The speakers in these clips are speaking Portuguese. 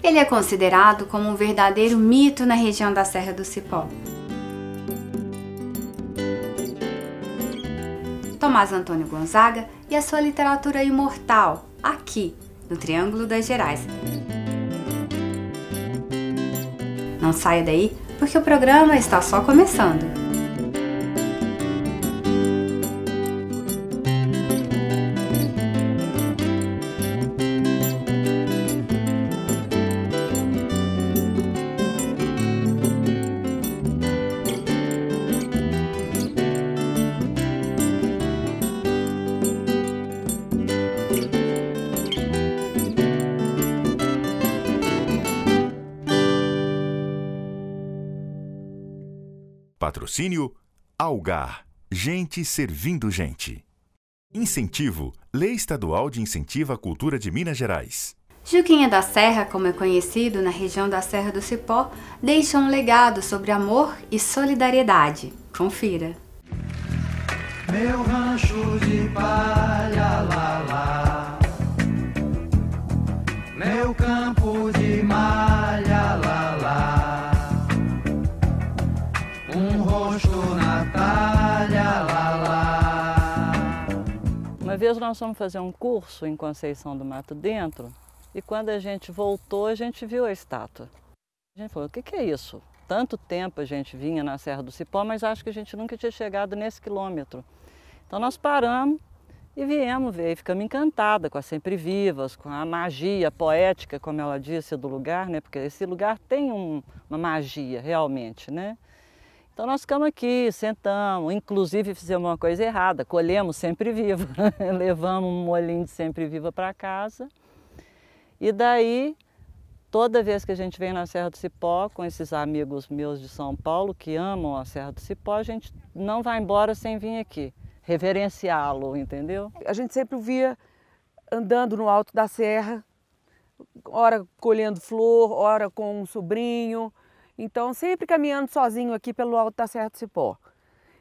Ele é considerado como um verdadeiro mito na região da Serra do Cipó. Tomás Antônio Gonzaga e a sua literatura imortal, aqui, no Triângulo das Gerais. Não saia daí, porque o programa está só começando. Patrocínio Algar, gente servindo gente. Incentivo, Lei Estadual de Incentivo à Cultura de Minas Gerais. Juquinha da Serra, como é conhecido na região da Serra do Cipó, deixa um legado sobre amor e solidariedade. Confira. Meu rancho de palha, lá, lá. Meu campo de malha, lá, lá. Um rosto na talha, lá, lá. Uma vez nós fomos fazer um curso em Conceição do Mato Dentro e quando a gente voltou, a gente viu a estátua. A gente falou, o que é isso? Tanto tempo a gente vinha na Serra do Cipó, mas acho que a gente nunca tinha chegado nesse quilômetro. Então nós paramos e viemos ver, e ficamos encantadas com as Sempre Vivas, com a magia poética, como ela disse, do lugar, né? Porque esse lugar tem uma magia, realmente, né? Então nós ficamos aqui, sentamos, inclusive fizemos uma coisa errada, colhemos Sempre Viva, levamos um molinho de Sempre Viva para casa. E daí, toda vez que a gente vem na Serra do Cipó, com esses amigos meus de São Paulo, que amam a Serra do Cipó, a gente não vai embora sem vir aqui, reverenciá-lo, entendeu? A gente sempre o via andando no alto da serra, ora colhendo flor, ora com um sobrinho. Então, sempre caminhando sozinho aqui pelo alto da Serra do Cipó.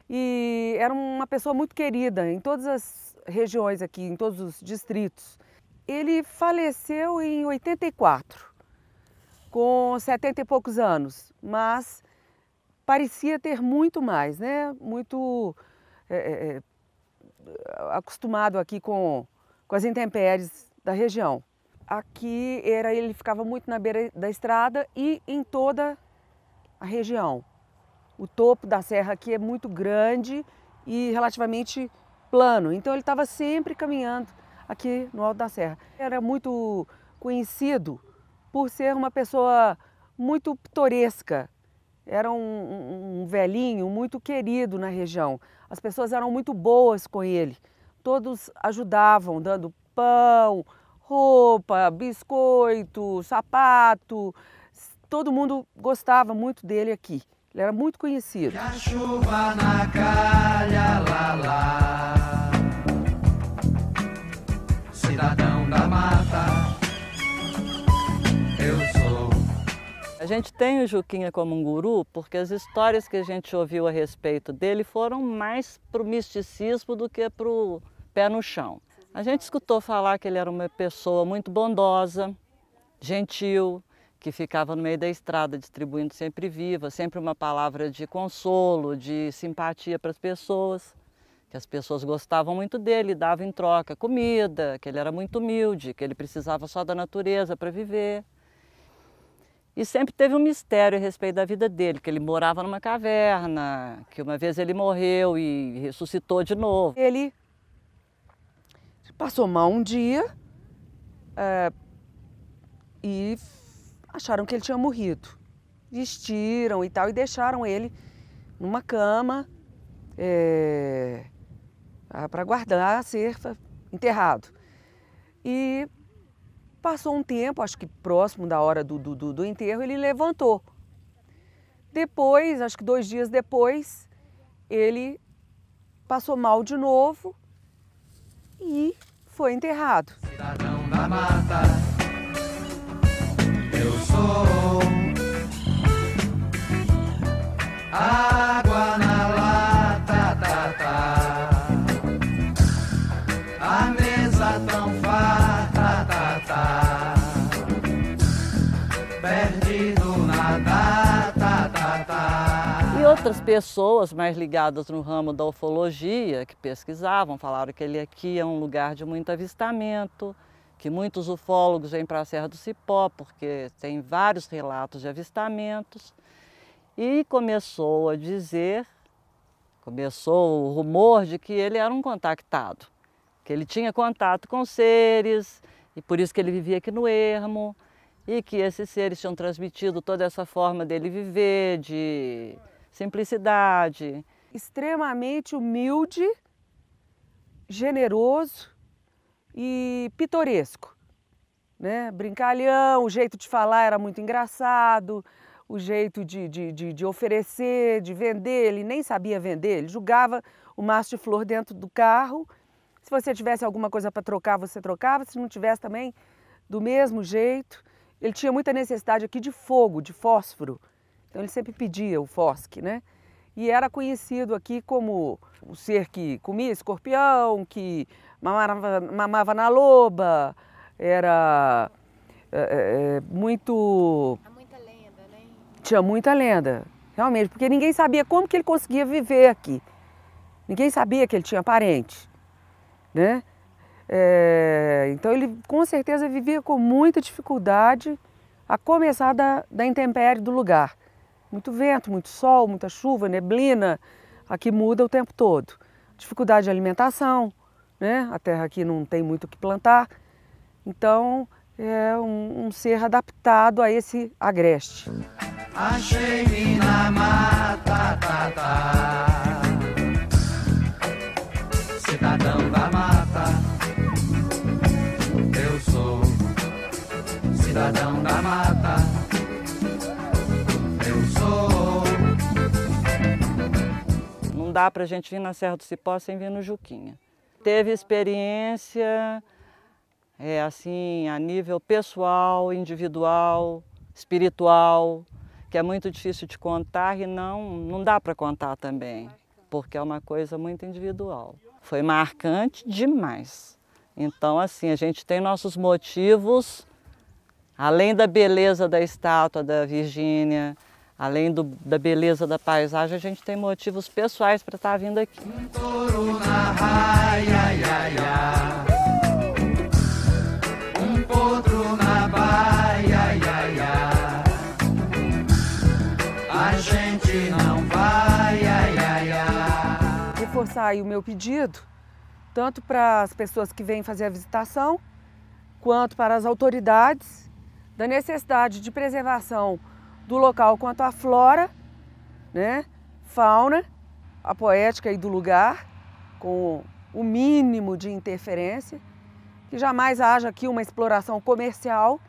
E era uma pessoa muito querida em todas as regiões aqui, em todos os distritos. Ele faleceu em 84, com 70 e poucos anos, mas parecia ter muito mais, né? Muito acostumado aqui com as intempéries da região. Aqui ele ficava muito na beira da estrada e em toda a região. O topo da serra aqui é muito grande e relativamente plano, então ele estava sempre caminhando aqui no alto da serra. Era muito conhecido por ser uma pessoa muito pitoresca, era um velhinho muito querido na região. As pessoas eram muito boas com ele, todos ajudavam, dando pão, roupa, biscoito, sapato. Todo mundo gostava muito dele aqui. Ele era muito conhecido. E a chuva na calha, lá, lá. Cidadão da mata, eu sou. A gente tem o Juquinha como um guru porque as histórias que a gente ouviu a respeito dele foram mais para o misticismo do que para o pé no chão. A gente escutou falar que ele era uma pessoa muito bondosa, gentil, que ficava no meio da estrada distribuindo Sempre Viva, sempre uma palavra de consolo, de simpatia para as pessoas, que as pessoas gostavam muito dele, davam em troca comida, que ele era muito humilde, que ele precisava só da natureza para viver. E sempre teve um mistério a respeito da vida dele, que ele morava numa caverna, que uma vez ele morreu e ressuscitou de novo. Ele passou mal um dia e acharam que ele tinha morrido. Vestiram e tal e deixaram ele numa cama para guardar a ser enterrado. E passou um tempo, acho que próximo da hora do enterro, ele levantou. Depois, acho que 2 dias depois, ele passou mal de novo e foi enterrado. Cidadão da mata, eu sou. Água na lata, tá, tá. A mesa tão farta, tá, tá. perdido na data. E outras pessoas mais ligadas no ramo da ufologia, que pesquisavam, falaram que ele aqui é um lugar de muito avistamento, que muitos ufólogos vêm para a Serra do Cipó, porque tem vários relatos de avistamentos. E começou o rumor de que ele era um contactado, que ele tinha contato com seres, e por isso que ele vivia aqui no ermo, e que esses seres tinham transmitido toda essa forma dele viver, de simplicidade. Extremamente humilde, generoso e pitoresco, né? Brincalhão, o jeito de falar era muito engraçado, o jeito de oferecer, de vender, ele nem sabia vender, ele jogava o maço de flor dentro do carro. Se você tivesse alguma coisa para trocar, você trocava, se não tivesse também, do mesmo jeito. Ele tinha muita necessidade aqui de fogo, de fósforo, então ele sempre pedia o fosque, né? E era conhecido aqui como o ser que comia escorpião, que mamava na loba, era muito... Tinha muita lenda, realmente, porque ninguém sabia como que ele conseguia viver aqui. Ninguém sabia que ele tinha parente, né? Então ele com certeza vivia com muita dificuldade, a começar da intempérie do lugar. Muito vento, muito sol, muita chuva, neblina, aqui muda o tempo todo. Dificuldade de alimentação, né? A terra aqui não tem muito o que plantar, então é um ser adaptado a esse agreste. Achei-me na mata, cidadão da mata. Eu sou cidadão da mata. Eu sou. Não dá para a gente vir na Serra do Cipó sem vir no Juquinha. Teve experiência, assim, a nível pessoal, individual, espiritual, que é muito difícil de contar e não dá para contar também, porque é uma coisa muito individual. Foi marcante demais. Então, assim, a gente tem nossos motivos, além da beleza da estátua da Virgínia, além da beleza da paisagem, a gente tem motivos pessoais para estar vindo aqui. Um touro na raia, ia, ia. Um potro na baia, ia, ia. A gente não vai, ai, ai, ai. Reforçar aí o meu pedido, tanto para as pessoas que vêm fazer a visitação, quanto para as autoridades, da necessidade de preservação do local quanto à flora, né, fauna, a poética aí do lugar, com o mínimo de interferência, que jamais haja aqui uma exploração comercial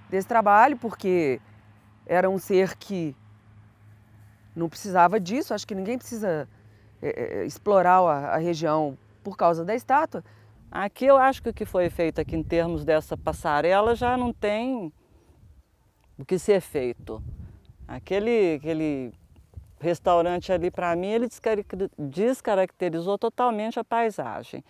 desse trabalho, porque era um ser que não precisava disso, acho que ninguém precisa explorar a região por causa da estátua. Aqui eu acho que o que foi feito aqui em termos dessa passarela já não tem o que ser feito. Aquele restaurante ali, para mim, ele descaracterizou totalmente a paisagem.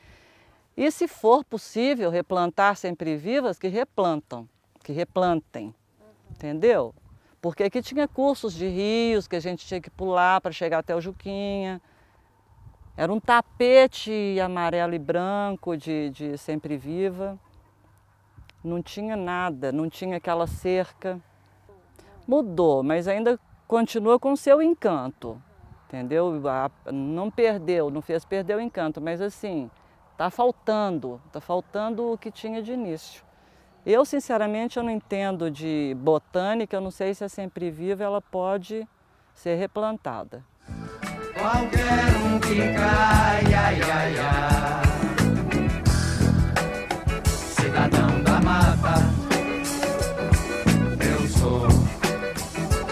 E se for possível replantar sempre vivas, que replantem, entendeu? Porque aqui tinha cursos de rios que a gente tinha que pular para chegar até o Juquinha. Era um tapete amarelo e branco de sempre viva. Não tinha nada, não tinha aquela cerca. Mudou, mas ainda continua com o seu encanto, entendeu? Não perdeu, não fez perder o encanto, mas assim, está faltando o que tinha de início. Eu, sinceramente, eu não entendo de botânica, eu não sei se a sempre viva ela pode ser replantada. Qualquer um que cai, ai, ai, ai. Cidadão da mata. Eu sou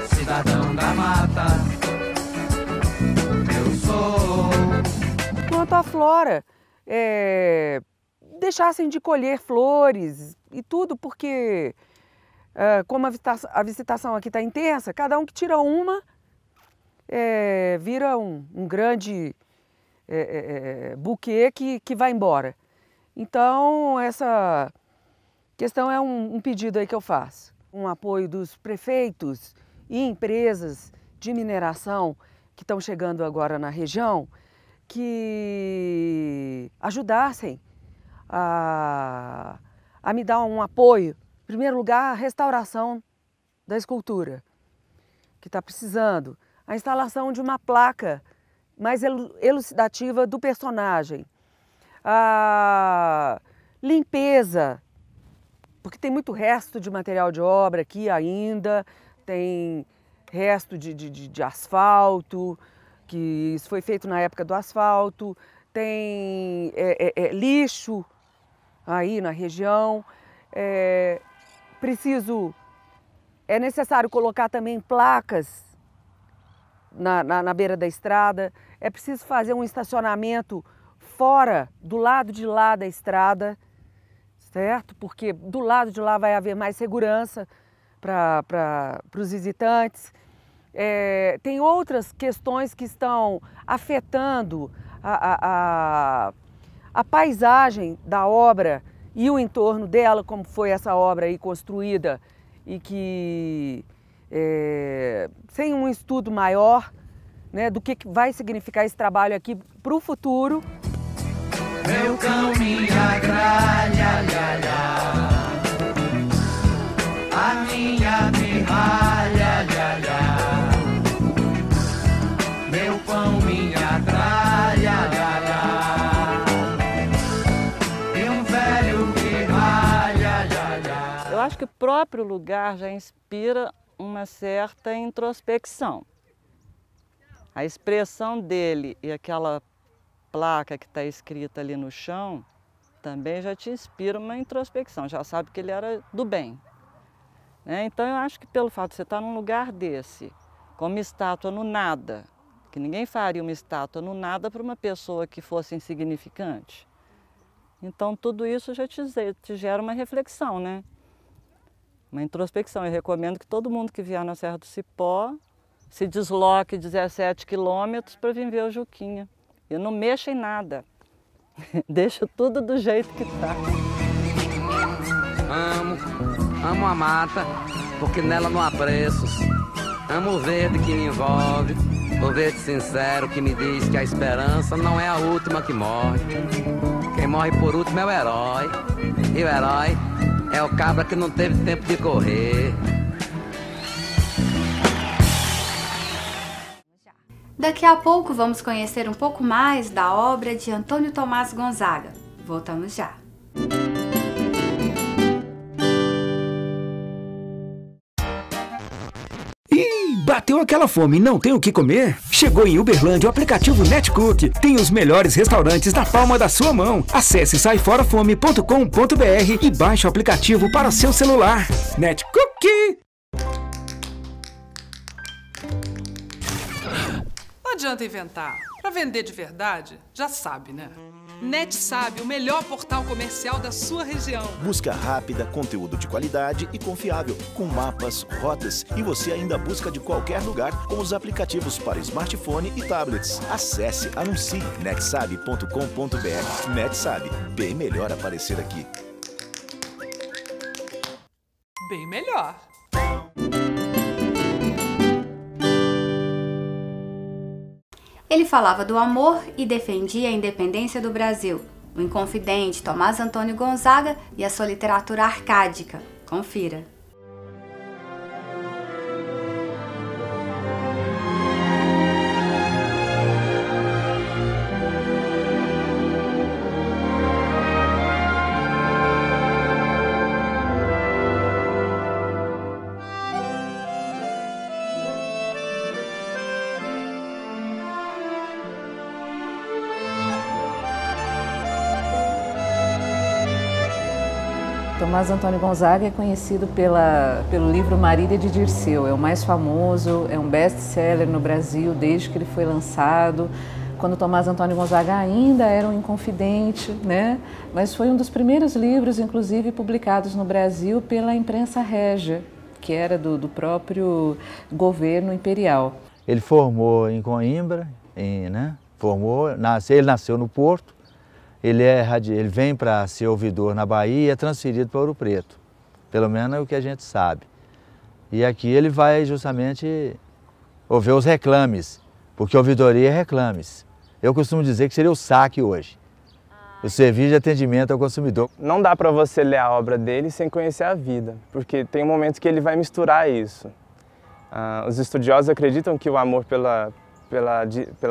cidadão da mata. Eu sou. Quanto à flora, deixassem de colher flores e tudo, porque como a visitação aqui está intensa, cada um que tira uma vira um grande buquê que vai embora. Então essa questão é um pedido aí que eu faço. Um apoio dos prefeitos e empresas de mineração que estão chegando agora na região, que ajudassem a me dar um apoio. Em primeiro lugar, a restauração da escultura, que está precisando. A instalação de uma placa mais elucidativa do personagem. A limpeza, porque tem muito resto de material de obra aqui ainda, tem resto de asfalto, que isso foi feito na época do asfalto, tem lixo aí na região. É necessário colocar também placas na beira da estrada, é preciso fazer um estacionamento fora, do lado de lá da estrada, certo? Porque do lado de lá vai haver mais segurança para os visitantes. Tem outras questões que estão afetando a paisagem da obra e o entorno dela, como foi essa obra aí construída e que, sem um estudo maior, né, do que vai significar esse trabalho aqui para o futuro. Meu cão, minha gralha, a minha pirralha, meu pão, minha tralha, e um velho pirralha. Eu acho que o próprio lugar já inspira uma certa introspecção. A expressão dele e aquela placa que está escrita ali no chão também já te inspira uma introspecção, já sabe que ele era do bem. Né? Então eu acho que pelo fato de você estar num lugar desse, com uma estátua no nada, que ninguém faria uma estátua no nada para uma pessoa que fosse insignificante. Então tudo isso já te gera uma reflexão, né? Uma introspecção. Eu recomendo que todo mundo que vier na Serra do Cipó se desloque 17 quilômetros para vir ver o Juquinha. Eu não mexo em nada, deixo tudo do jeito que está. Amo a mata, porque nela não há preços. Amo o verde que me envolve, o verde sincero que me diz que a esperança não é a última que morre. Quem morre por último é o herói, e o herói é o cabra que não teve tempo de correr. Daqui a pouco vamos conhecer um pouco mais da obra de Antônio Tomás Gonzaga. Voltamos já. Bateu aquela fome e não tem o que comer? Chegou em Uberlândia o aplicativo NetCook. Tem os melhores restaurantes na palma da sua mão. Acesse saiforafome.com.br e baixe o aplicativo para o seu celular. NetCook! Não adianta inventar. Para vender de verdade, já sabe, né? NetSabe, o melhor portal comercial da sua região. Busca rápida, conteúdo de qualidade e confiável, com mapas, rotas e você ainda busca de qualquer lugar com os aplicativos para smartphone e tablets. Acesse, anuncie netsabe.com.br. NetSabe, bem melhor aparecer aqui. Bem melhor. Ele falava do amor e defendia a independência do Brasil. O Inconfidente, Tomás Antônio Gonzaga e a sua literatura arcádica. Confira. Tomás Antônio Gonzaga é conhecido pelo livro Marília de Dirceu, é o mais famoso, é um best-seller no Brasil desde que ele foi lançado, quando Tomás Antônio Gonzaga ainda era um inconfidente, né? Mas foi um dos primeiros livros, inclusive, publicados no Brasil pela imprensa régia, que era do próprio governo imperial. Ele formou em Coimbra, ele nasceu no Porto. Ele vem para ser ouvidor na Bahia e é transferido para Ouro Preto. Pelo menos é o que a gente sabe. E aqui ele vai justamente ouvir os reclames, porque ouvidoria é reclames. Eu costumo dizer que seria o saque hoje, o serviço de atendimento ao consumidor. Não dá para você ler a obra dele sem conhecer a vida, porque tem momentos que ele vai misturar isso. Os estudiosos acreditam que o amor pela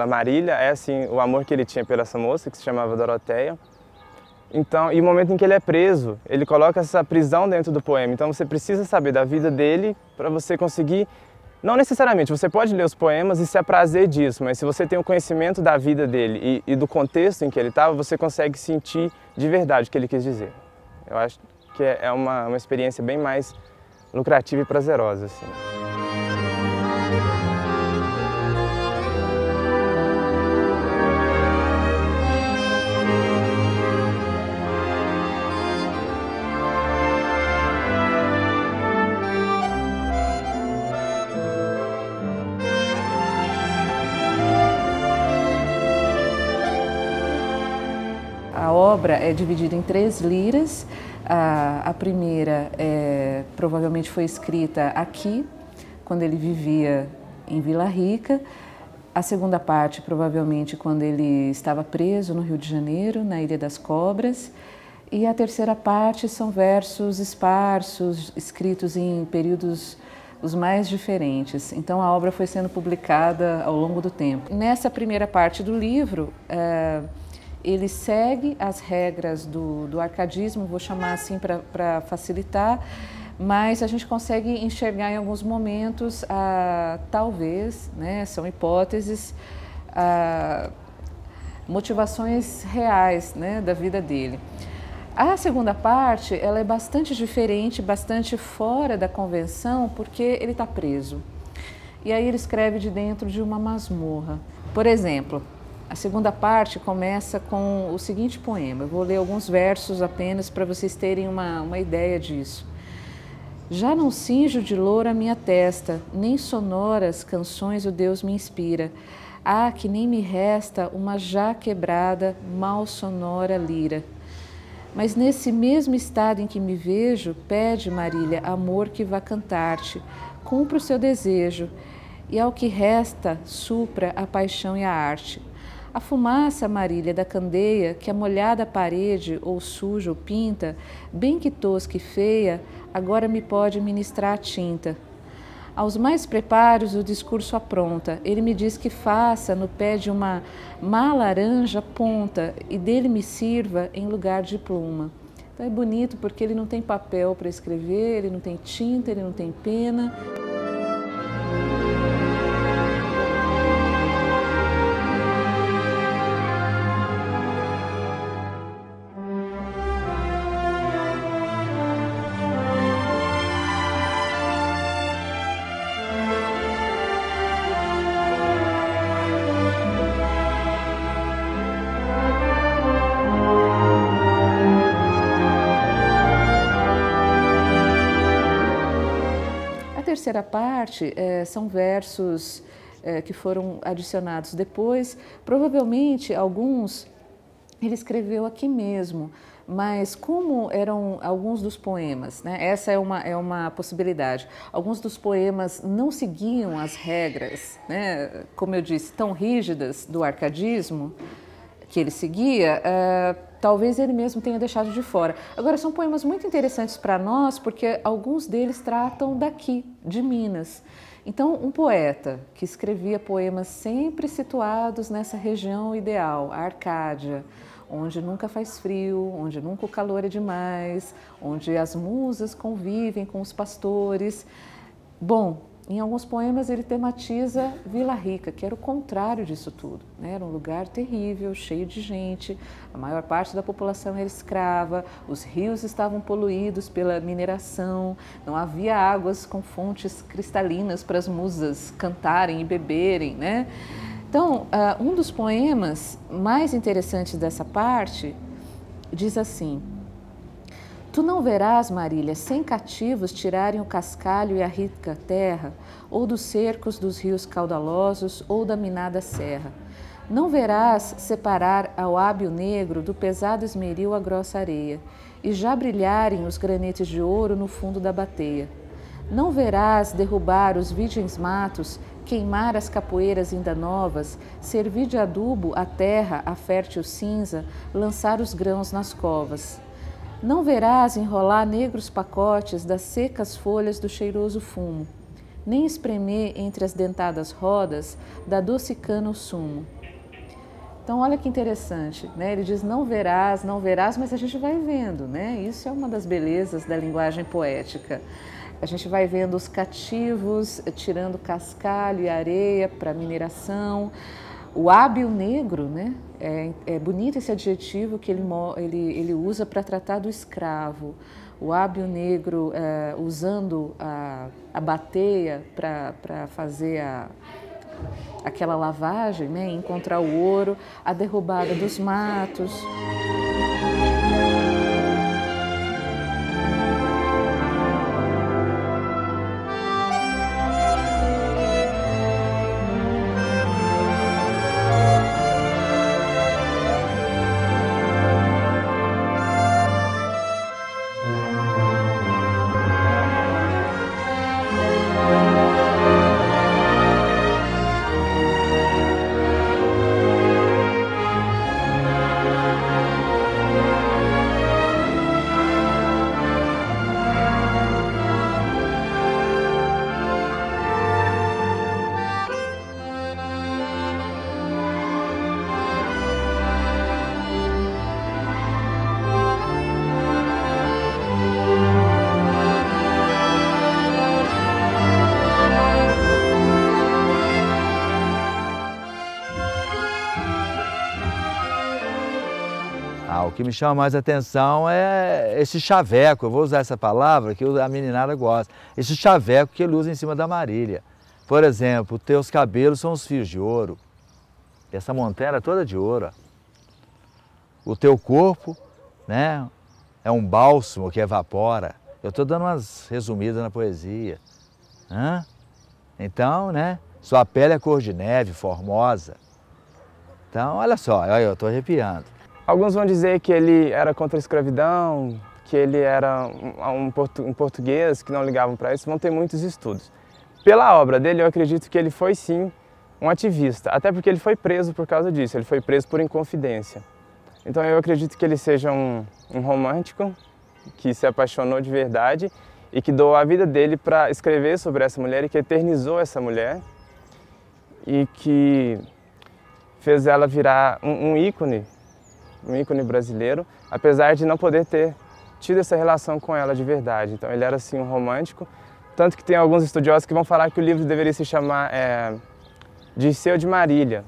Marília é assim, o amor que ele tinha pela essa moça, que se chamava Doroteia. Então, e o momento em que ele é preso, ele coloca essa prisão dentro do poema. Então você precisa saber da vida dele para você conseguir, não necessariamente, você pode ler os poemas e se aprazer disso, mas se você tem o conhecimento da vida dele e do contexto em que ele estava, você consegue sentir de verdade o que ele quis dizer. Eu acho que é uma experiência bem mais lucrativa e prazerosa, assim. A obra é dividida em 3 liras. A primeira provavelmente foi escrita aqui, quando ele vivia em Vila Rica. A segunda parte, provavelmente, quando ele estava preso no Rio de Janeiro, na Ilha das Cobras. E a terceira parte são versos esparsos, escritos em períodos os mais diferentes. Então, a obra foi sendo publicada ao longo do tempo. Nessa primeira parte do livro, ele segue as regras do arcadismo, vou chamar assim para facilitar, mas a gente consegue enxergar em alguns momentos, talvez, né, são hipóteses, motivações reais, né, da vida dele. A segunda parte, ela é bastante diferente, bastante fora da convenção, porque ele está preso. E aí ele escreve de dentro de uma masmorra. Por exemplo, a segunda parte começa com o seguinte poema. Eu vou ler alguns versos apenas para vocês terem uma ideia disso. Já não cinjo de louro a minha testa, nem sonoras canções o Deus me inspira. Ah, que nem me resta uma já quebrada, mal sonora lira. Mas nesse mesmo estado em que me vejo, pede, Marília, amor que vá cantar-te, cumpra o seu desejo, e ao que resta, supra a paixão e a arte. A fumaça, Marília, da candeia, que a molhada parede, ou suja ou pinta, bem que tosca e feia, agora me pode ministrar a tinta. Aos mais preparos o discurso apronta, ele me diz que faça no pé de uma má laranja ponta e dele me sirva em lugar de pluma. Então é bonito porque ele não tem papel para escrever, ele não tem tinta, ele não tem pena. A terceira parte são versos que foram adicionados depois. Provavelmente alguns ele escreveu aqui mesmo, mas como eram alguns dos poemas, né? Essa é uma possibilidade. Alguns dos poemas não seguiam as regras, né? Como eu disse, tão rígidas do arcadismo que ele seguia, talvez ele mesmo tenha deixado de fora. Agora, são poemas muito interessantes para nós, porque alguns deles tratam daqui, de Minas. Então, um poeta que escrevia poemas sempre situados nessa região ideal, a Arcádia, onde nunca faz frio, onde nunca o calor é demais, onde as musas convivem com os pastores. Bom, em alguns poemas ele tematiza Vila Rica, que era o contrário disso tudo, né? Era um lugar terrível, cheio de gente, a maior parte da população era escrava, os rios estavam poluídos pela mineração, não havia águas com fontes cristalinas para as musas cantarem e beberem, né? Então, um dos poemas mais interessantes dessa parte diz assim: Tu não verás, Marília, 100 cativos tirarem o cascalho e a rica terra, ou dos cercos dos rios caudalosos, ou da minada serra. Não verás separar ao hábio negro do pesado esmeril a grossa areia, e já brilharem os granetes de ouro no fundo da bateia. Não verás derrubar os virgens matos, queimar as capoeiras ainda novas, servir de adubo a terra, a fértil cinza, lançar os grãos nas covas. Não verás enrolar negros pacotes das secas folhas do cheiroso fumo, nem espremer entre as dentadas rodas da doce cana o sumo. Então, olha que interessante, né? Ele diz não verás, mas a gente vai vendo, né? Isso é uma das belezas da linguagem poética. A gente vai vendo os cativos tirando cascalho e areia para mineração. O hábil negro, né? É bonito esse adjetivo que ele usa para tratar do escravo. O hábil negro usando a bateia para fazer aquela lavagem, né? Encontrar o ouro, a derrubada dos matos. O que me chama mais atenção é esse chaveco, eu vou usar essa palavra que a meninada gosta, esse chaveco que ele usa em cima da Marília. Por exemplo, teus cabelos são os fios de ouro, essa montanha é toda de ouro. Ó. O teu corpo, né, é um bálsamo que evapora. Eu estou dando umas resumidas na poesia. Então, né, sua pele é cor de neve, formosa. Então, olha só, eu estou arrepiando. Alguns vão dizer que ele era contra a escravidão, que ele era um português, que não ligavam para isso. Vão ter muitos estudos. Pela obra dele, eu acredito que ele foi sim um ativista, até porque ele foi preso por causa disso, ele foi preso por inconfidência. Então eu acredito que ele seja um romântico, que se apaixonou de verdade e que doou a vida dele para escrever sobre essa mulher e que eternizou essa mulher e que fez ela virar um ícone brasileiro, apesar de não poder ter tido essa relação com ela de verdade. Então ele era assim um romântico, tanto que tem alguns estudiosos que vão falar que o livro deveria se chamar Dirceu de Marília,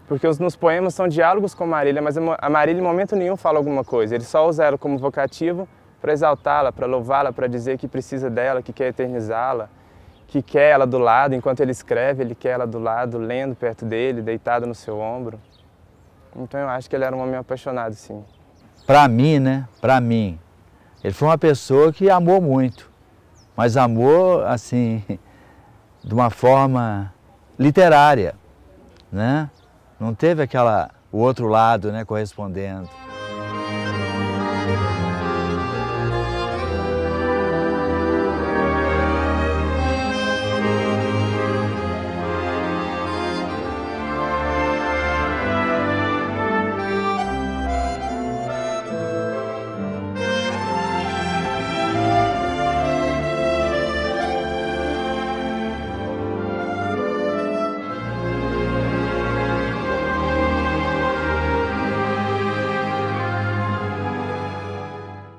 porque nos poemas são diálogos com Marília, mas a Marília em momento nenhum fala alguma coisa, ele só usa ela como vocativo para exaltá-la, para louvá-la, para dizer que precisa dela, que quer eternizá-la, que quer ela do lado, enquanto ele escreve, ele quer ela do lado, lendo perto dele, deitada no seu ombro. Então eu acho que ele era um homem apaixonado, sim. Para mim, né? Para mim, ele foi uma pessoa que amou muito, mas amou, assim, de uma forma literária, né? Não teve o outro lado, né, correspondendo.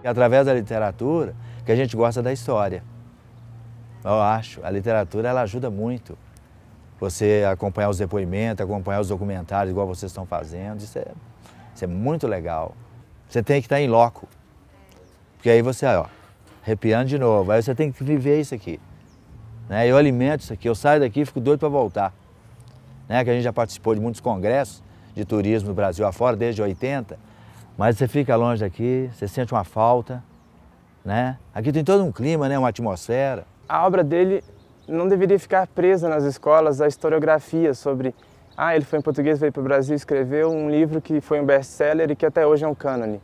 Através da literatura que a gente gosta da história. Eu acho, a literatura ela ajuda muito. Você acompanhar os depoimentos, acompanhar os documentários igual vocês estão fazendo, isso é muito legal. Você tem que estar em loco, porque aí você, arrepiando de novo, aí você tem que viver isso aqui. Né? Eu alimento isso aqui, eu saio daqui e fico doido para voltar. Né? Que a gente já participou de muitos congressos de turismo no Brasil afora, desde 80, mas você fica longe daqui, você sente uma falta, né? Aqui tem todo um clima, né? Uma atmosfera. A obra dele não deveria ficar presa nas escolas a historiografia sobre ele foi em português, veio para o Brasil, escreveu um livro que foi um best-seller e que até hoje é um cânone.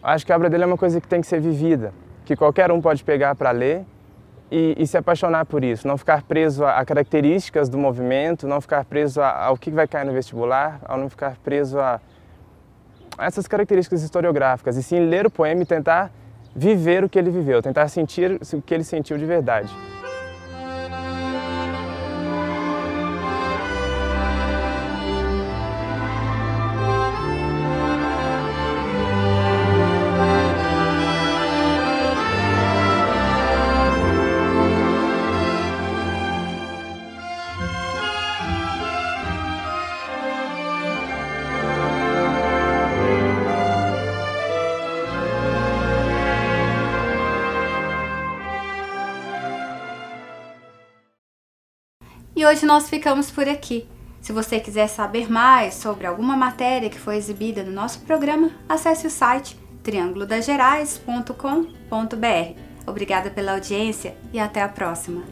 Acho que a obra dele é uma coisa que tem que ser vivida, que qualquer um pode pegar para ler e se apaixonar por isso, não ficar preso a características do movimento, não ficar preso ao que vai cair no vestibular, ao não ficar preso a essas características historiográficas, e sim ler o poema e tentar viver o que ele viveu, tentar sentir o que ele sentiu de verdade. E hoje nós ficamos por aqui. Se você quiser saber mais sobre alguma matéria que foi exibida no nosso programa, acesse o site triangulodagerais.com.br. Obrigada pela audiência e até a próxima.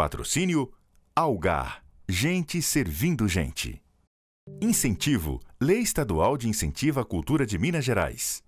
Patrocínio Algar, gente servindo gente. Incentivo, Lei Estadual de Incentivo à Cultura de Minas Gerais.